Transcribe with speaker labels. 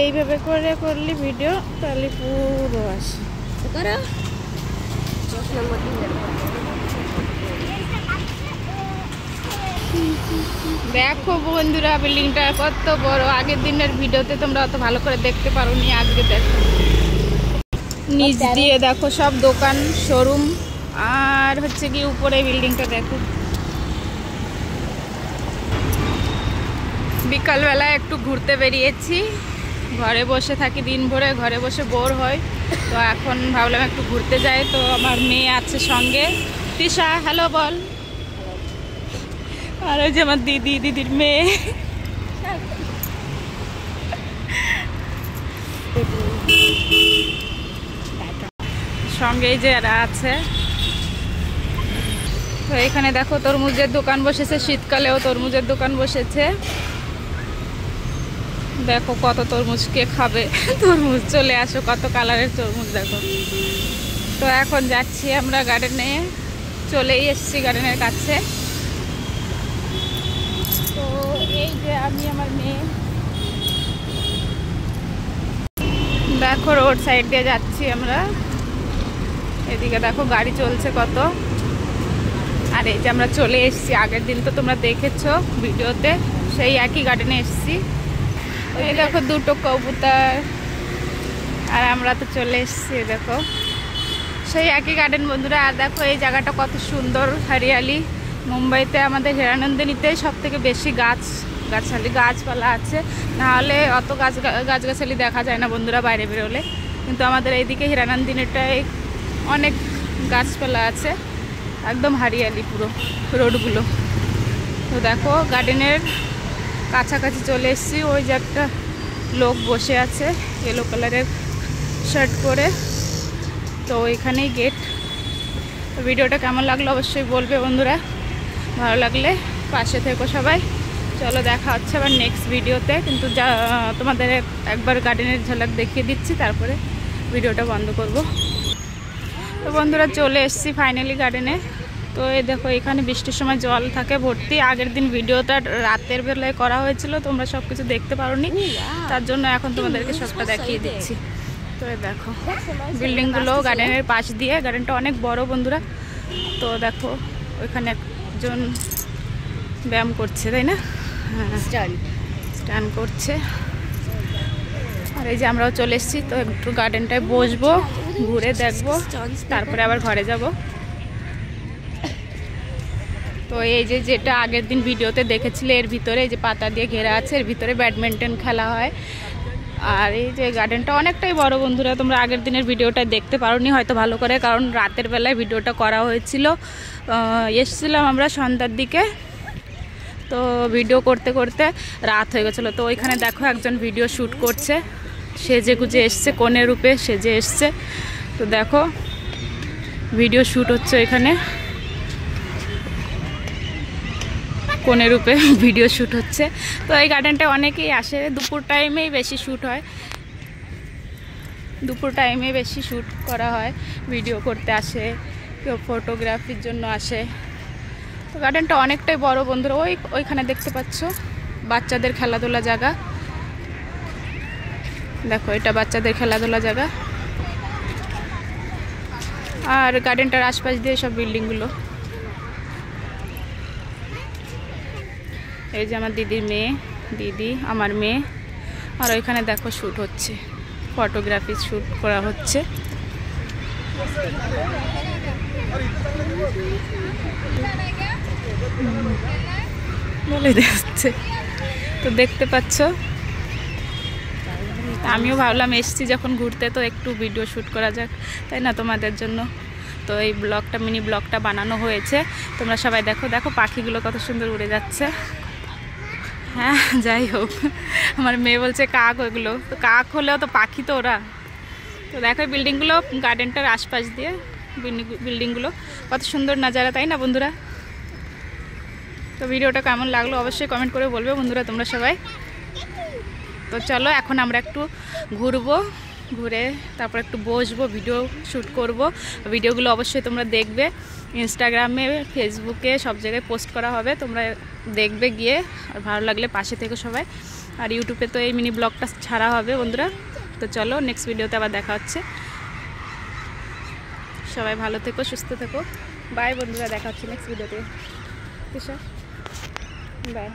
Speaker 1: এইভাবে করে করলি ভিডিও তাহলে পুরো আসে। দেখো বন্ধুরা বিল্ডিংটা কত বড়, আগের দিনের ভিডিওতে তোমরা অত ভালো করে দেখতে পারোনি, আজকে দেখো নিচ দিয়ে দেখো সব দোকান শোরুম, আর হচ্ছে কি উপরে বিল্ডিংটা দেখো। বিকালবেলা একটু ঘুরতে বেরিয়েছি, ঘরে বসে থাকি দিন ভরে, ঘরে বসে বোর হয়, তো এখন ভাবলাম একটু ঘুরতে যাই। তো আমার মেয়ে আছে সঙ্গে, তৃষা হ্যালো বল, আর ওই যে আমার দিদির মেয়ে সঙ্গে যে এরা আছে। তো এখানে দেখো তরমুজের দোকান বসেছে, শীতকালেও তরমুজের দোকান বসেছে। দেখো কত তরমুজ, কে খাবে তরমুজ, চলে আসো, কত কালারের তরমুজ দেখো। তো এখন যাচ্ছি আমরা গার্ডেনে, চলেই এসছি গার্ডেনের কাছে। তো এই যে আমি আমার মেয়ে, দেখো রোড সাইড দিয়ে যাচ্ছি আমরা, এদিকে দেখো গাড়ি চলছে কত। আর এই যে আমরা চলে এসছি, আগের দিন তো তোমরা দেখেছো ভিডিওতে, সেই একই গার্ডেনে এসছি। এই দেখো দুটো কবুতর, আর আমরা তো চলে এসছি দেখো সেই একই গার্ডেন বন্ধুরা। আর দেখো এই জায়গাটা কত সুন্দর হরিয়ালি, মুম্বাইতে আমাদের হীরানন্দিনীতে সব থেকে বেশি গাছপালা আছে, নাহলে অত গাছগাছালি দেখা যায় না বন্ধুরা বাইরে বেরোলে, কিন্তু আমাদের এইদিকে হীরানন্দিনীটায় অনেক গাছপালা আছে, একদম হরিয়ালি পুরো রোডগুলো। তো দেখো গার্ডেনের কাছাকাছি চলে এসেছি, ওই যে একটা লোক বসে আছে ইয়েলো কালারের শার্ট পরে, তো ওইখানেই গেট। তো ভিডিওটা কেমন লাগলো অবশ্যই বলবে বন্ধুরা, ভালো লাগলে পাশে থেকো সবাই। চলো দেখা হচ্ছে আবার নেক্সট ভিডিওতে, কিন্তু যা তোমাদের একবার গার্ডেনের ঝলক দেখিয়ে দিচ্ছি, তারপরে ভিডিওটা বন্ধ করব। তো বন্ধুরা চলে এসেছি ফাইনালি গার্ডেনে। তো এই দেখো এখানে বৃষ্টির সময় জল থাকে ভর্তি, আগের দিন ভিডিওটা রাতের বেলায় করা হয়েছিল, তোমরা সব কিছু দেখতে পারোনি, তার জন্য এখন তোমাদেরকে সবটা দেখিয়ে দিচ্ছি। তো এই দেখো বিল্ডিংগুলো গার্ডেনের পাশ দিয়ে, গার্ডেনটা অনেক বড় বন্ধুরা। তো দেখো ওইখানে একজন ব্যায়াম করছে, তাই না, স্টান করছে। আর এই যে আমরাও চলে এসেছি, তো একটু গার্ডেনটায় বসবো, ঘুরে দেখবো, তারপরে আবার ঘরে যাব। তো এই যে যেটা আগের দিন ভিডিওতে দেখেছিলে, এর ভিতরে এই যে পাতা দিয়ে ঘেরা আছে, এর ভিতরে ব্যাডমিন্টন খেলা হয়। আর এই যে গার্ডেনটা অনেকটাই বড় বন্ধুরা, তোমরা আগের দিনের ভিডিওটা দেখতে পারোনি হয়তো ভালো করে, কারণ রাতের বেলায় ভিডিওটা করা হয়েছিল, এসেছিলাম আমরা সন্ধ্যার দিকে, তো ভিডিও করতে করতে রাত হয়ে গেছিলো। তো ওইখানে দেখো একজন ভিডিও শ্যুট করছে, সেজে গুজে এসছে, কনের রূপে সেজে এসছে। তো দেখো ভিডিও শ্যুট হচ্ছে এখানে, কনের রূপে ভিডিও শ্যুট হচ্ছে। তো এই গার্ডেনটা অনেকেই আসে, দুপুর টাইমেই বেশি শ্যুট হয়, দুপুর টাইমে বেশি শ্যুট করা হয়, ভিডিও করতে আসে, কেউ ফটোগ্রাফির জন্য আসে। তো গার্ডেনটা অনেকটাই বড় বন্ধুরা। ওইখানে দেখতে পাচ্ছ বাচ্চাদের খেলাধুলা জায়গা, দেখো এটা বাচ্চাদের খেলাধুলা জায়গা। আর গার্ডেনটার আশপাশ দিয়ে সব বিল্ডিংগুলো। এই যে আমার দিদির মেয়ে, দিদি আমার মেয়ে, আর ওইখানে দেখো শ্যুট হচ্ছে, ফটোগ্রাফি শ্যুট করা হচ্ছে। বলে দিচ্ছে, তো দেখতে পাচ্ছ। আমিও ভাবলাম এসছি যখন ঘুরতে, তো একটু ভিডিও শ্যুট করা যাক, তাই না, তোমাদের জন্য। তো এই ব্লগটা, মিনি ব্লগটা বানানো হয়েছে, তোমরা সবাই দেখো। দেখো পাখিগুলো কত সুন্দর উড়ে যাচ্ছে। হ্যাঁ যাই হোক, আমার মেয়ে বলছে কাক, ওইগুলো তো কাক হলেও তো পাখি তো ওরা। তো দেখো বিল্ডিংগুলো, গার্ডেনটার আশপাশ দিয়ে বিল্ডিংগুলো, কত সুন্দর নাজারা, তাই না বন্ধুরা। তো ভিডিওটা কেমন লাগলো অবশ্যই কমেন্ট করে বলবে বন্ধুরা তোমরা সবাই। তো চলো এখন আমরা একটু ঘুরবো, ঘুরে তারপর একটু বসবো, ভিডিও শ্যুট করব, ভিডিওগুলো অবশ্যই তোমরা দেখবে। ইনস্টাগ্রামে, ফেসবুকে সব জায়গায় পোস্ট করা হবে, তোমরা দেখবে গিয়ে। আর ভালো লাগলে পাশে থেকো সবাই। আর ইউটিউবে তো এই মিনি ব্লগটা ছাড়া হবে বন্ধুরা। তো চলো নেক্সট ভিডিওতে আবার দেখা হচ্ছে। সবাই ভালো থেকো, সুস্থ থেকো। বাই বন্ধুরা, দেখা হচ্ছে নেক্সট ভিডিওতে। বাই।